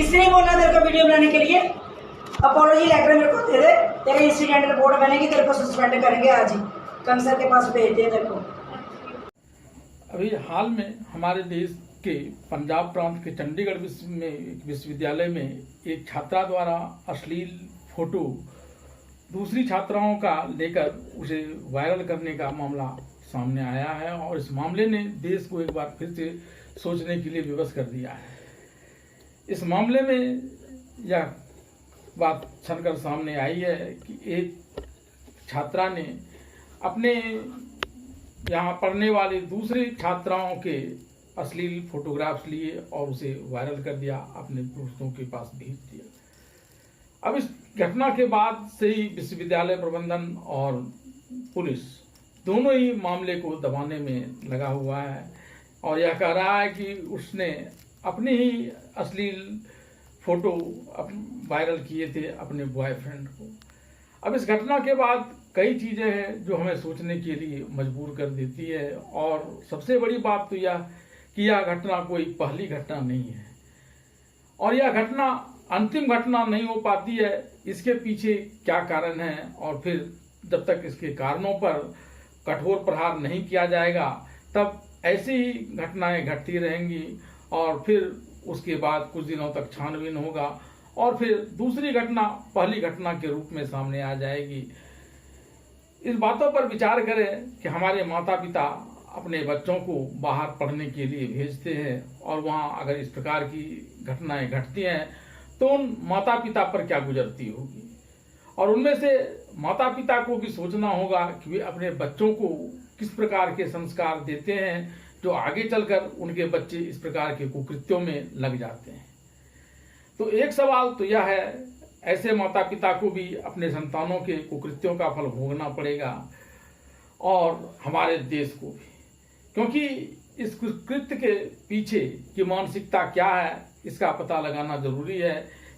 किसी ने बोला तेरे को वीडियो बनाने के लिए? अपोलॉजी लेटर मेरे को दे दे, तेरे इंसिडेंट रिपोर्ट बनेगी, तेरे को सस्पेंड करेंगे आज ही, कंसर के पास भेज दे तेरे को। अभी हाल में हमारे देश के पंजाब प्रांत के चंडीगढ़ विश्वविद्यालय में एक छात्रा द्वारा अश्लील फोटो दूसरी छात्राओं का लेकर उसे वायरल करने का मामला सामने आया है और इस मामले ने देश को एक बार फिर से सोचने के लिए विवश कर दिया है। इस मामले में यह बात छनकर सामने आई है कि एक छात्रा ने अपने यहाँ पढ़ने वाली दूसरी छात्राओं के अश्लील फोटोग्राफ्स लिए और उसे वायरल कर दिया, अपने दोस्तों के पास भेज दिया। अब इस घटना के बाद से ही विश्वविद्यालय प्रबंधन और पुलिस दोनों ही मामले को दबाने में लगा हुआ है और यह कह रहा है कि उसने अपनी ही अश्लील फोटो वायरल किए थे अपने बॉयफ्रेंड को। अब इस घटना के बाद कई चीज़ें हैं जो हमें सोचने के लिए मजबूर कर देती है और सबसे बड़ी बात तो यह कि यह घटना कोई पहली घटना नहीं है और यह घटना अंतिम घटना नहीं हो पाती है। इसके पीछे क्या कारण है और फिर जब तक इसके कारणों पर कठोर प्रहार नहीं किया जाएगा तब ऐसी ही घटनाएं घटती रहेंगी और फिर उसके बाद कुछ दिनों तक छानबीन होगा और फिर दूसरी घटना पहली घटना के रूप में सामने आ जाएगी। इस बातों पर विचार करें कि हमारे माता पिता अपने बच्चों को बाहर पढ़ने के लिए भेजते हैं और वहाँ अगर इस प्रकार की घटनाएं घटती हैं तो उन माता पिता पर क्या गुजरती होगी और उनमें से माता पिता को भी सोचना होगा कि वे अपने बच्चों को किस प्रकार के संस्कार देते हैं जो आगे चलकर उनके बच्चे इस प्रकार के कुकृत्यों में लग जाते हैं। तो एक सवाल तो यह है, ऐसे माता पिता को भी अपने संतानों के कुकृत्यों का फल भोगना पड़ेगा और हमारे देश को भी, क्योंकि इस कुकृत्य के पीछे की मानसिकता क्या है इसका पता लगाना जरूरी है।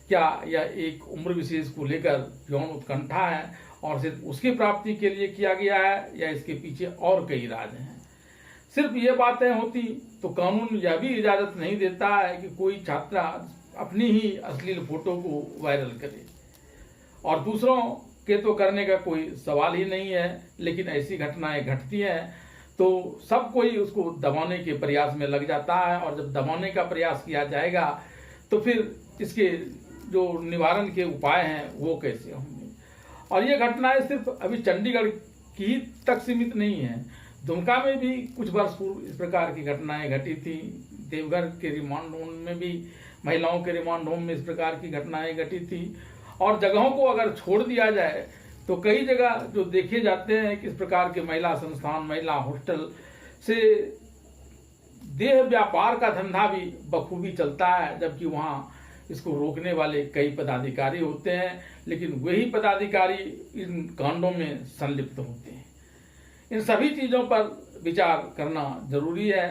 क्या यह एक उम्र विशेष को लेकर यौन उत्कंठा है और सिर्फ उसकी प्राप्ति के लिए किया गया है या इसके पीछे और कई राज हैं। सिर्फ ये बातें होती तो कानून यह भी इजाज़त नहीं देता है कि कोई छात्रा अपनी ही अश्लील फोटो को वायरल करे और दूसरों के तो करने का कोई सवाल ही नहीं है, लेकिन ऐसी घटनाएं घटती हैं तो सब कोई उसको दबाने के प्रयास में लग जाता है और जब दबाने का प्रयास किया जाएगा तो फिर इसके जो निवारण के उपाय हैं वो कैसे होंगे। और ये घटनाएं सिर्फ अभी चंडीगढ़ की ही तक सीमित नहीं है, दुमका में भी कुछ वर्ष पूर्व इस प्रकार की घटनाएं घटी थी। देवघर के रिमांड होम में भी, महिलाओं के रिमांड होम में इस प्रकार की घटनाएं घटी थी और जगहों को अगर छोड़ दिया जाए तो कई जगह जो देखे जाते हैं कि इस प्रकार के महिला संस्थान, महिला हॉस्टल से देह व्यापार का धंधा भी बखूबी चलता है, जबकि वहाँ इसको रोकने वाले कई पदाधिकारी होते हैं, लेकिन वही पदाधिकारी इन कांडों में संलिप्त होते हैं। इन सभी चीज़ों पर विचार करना जरूरी है,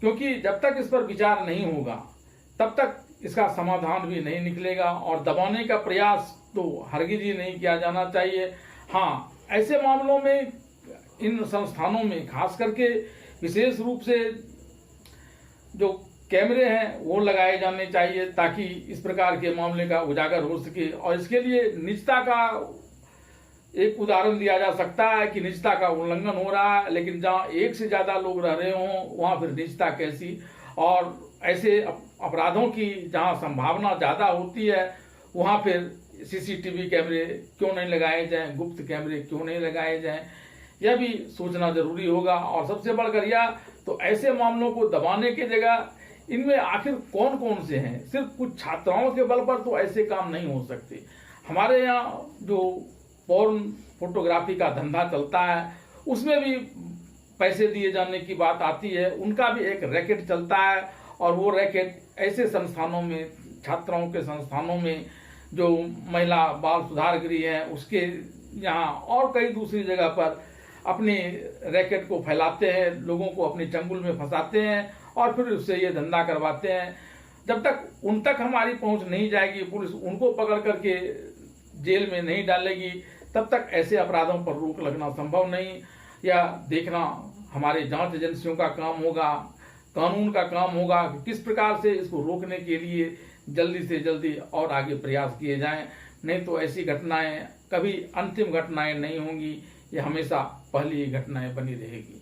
क्योंकि जब तक इस पर विचार नहीं होगा तब तक इसका समाधान भी नहीं निकलेगा और दबाने का प्रयास तो हरगिज ही नहीं किया जाना चाहिए। हाँ, ऐसे मामलों में इन संस्थानों में खास करके विशेष रूप से जो कैमरे हैं वो लगाए जाने चाहिए ताकि इस प्रकार के मामले का उजागर हो सके और इसके लिए निजता का एक उदाहरण दिया जा सकता है कि निजता का उल्लंघन हो रहा है, लेकिन जहाँ एक से ज़्यादा लोग रह रहे हों वहाँ फिर निजता कैसी। और ऐसे अपराधों की जहाँ संभावना ज़्यादा होती है वहाँ फिर सीसीटीवी कैमरे क्यों नहीं लगाए जाएं, गुप्त कैमरे क्यों नहीं लगाए जाएं, यह भी सोचना जरूरी होगा। और सबसे बढ़कर यह तो ऐसे मामलों को दबाने की जगह इनमें आखिर कौन कौन से हैं, सिर्फ कुछ छात्राओं के बल पर तो ऐसे काम नहीं हो सकते। हमारे यहाँ जो पोर्न फोटोग्राफी का धंधा चलता है उसमें भी पैसे दिए जाने की बात आती है, उनका भी एक रैकेट चलता है और वो रैकेट ऐसे संस्थानों में, छात्राओं के संस्थानों में जो महिला बाल सुधार गृह हैं उसके यहाँ और कई दूसरी जगह पर अपने रैकेट को फैलाते हैं, लोगों को अपने चंगुल में फंसाते हैं और फिर उससे ये धंधा करवाते हैं। जब तक उन तक हमारी पहुंच नहीं जाएगी, पुलिस उनको पकड़ करके जेल में नहीं डालेगी, तब तक ऐसे अपराधों पर रोक लगना संभव नहीं। या देखना हमारे जांच एजेंसियों का काम होगा, कानून का काम होगा कि किस प्रकार से इसको रोकने के लिए जल्दी से जल्दी और आगे प्रयास किए जाएं, नहीं तो ऐसी घटनाएं कभी अंतिम घटनाएं नहीं होंगी, ये हमेशा पहली घटनाएं बनी रहेगी।